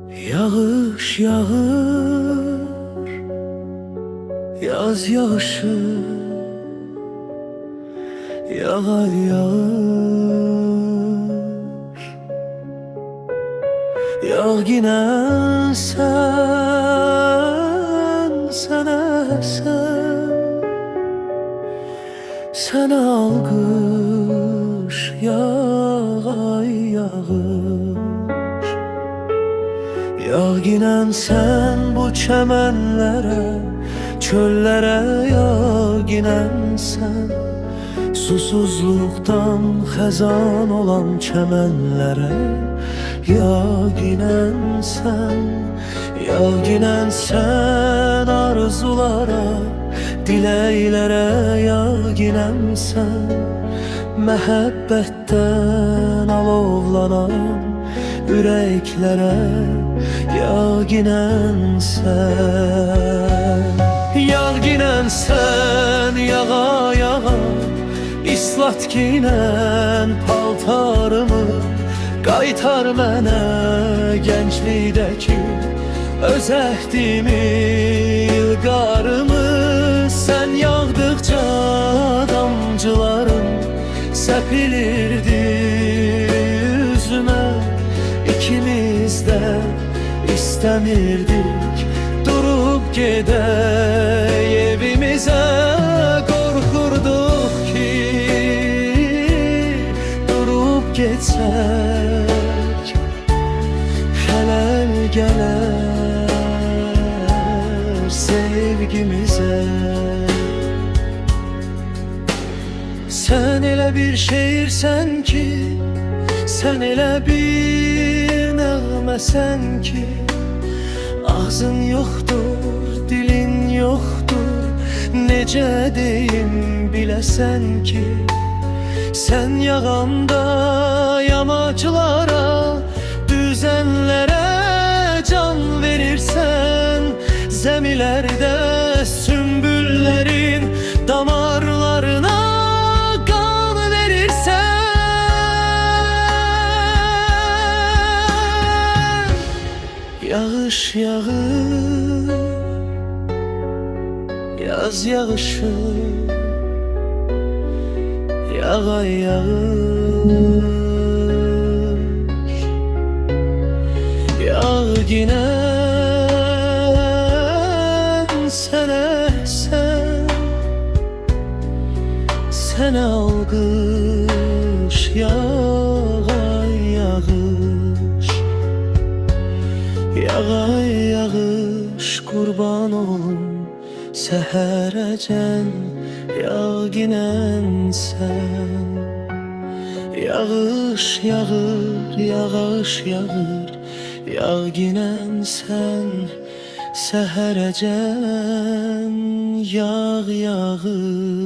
Yağış yağır, yaz yağışı yağar yağır. Yağ yine sen esen, sen algış yağay yağır. Yağ yine sen bu çemenlere, çöllere, yağ yine sen susuzluktan xəzan olan çemenlere. Yağ yine sen, yağ yine sen arzulara, dileklere. Yağ yine sen məhəbbətdən alovlanan yüreklere. Yağ yine sen, yağ yine sen, yağa yağa islat giyinen paltarımı, qaytar mənə gənclikdəki öz əhdimi, ilqarımı. Sən yağdıqca damcıların səpilirdi üzümə. İkimiz də istəmirdik durub gedək evimizə. Qorxurduq ki durub getsək xələl gələr sevgimizə. Sen elə bir şeirsən ki, sen elə bir nəğməsən ki, ağzın yoxdur, dilin yoxdur, necə deyim biləsən ki. Sen yağanda yamaclara, düzənlərə can verirsən, zəmilərdə sümbüllərin damarlarına qan verirsən. Yağış yağır, yaz yağışı yağar yağır. Yağ yine sen esen, sen algış yağar yağış. Yağar yağış kurban olum səhərəcən. Yağ yine sen, yağış yağır, yağış yağır. Yağ yine sen, səhərəcən. Yağ yağır.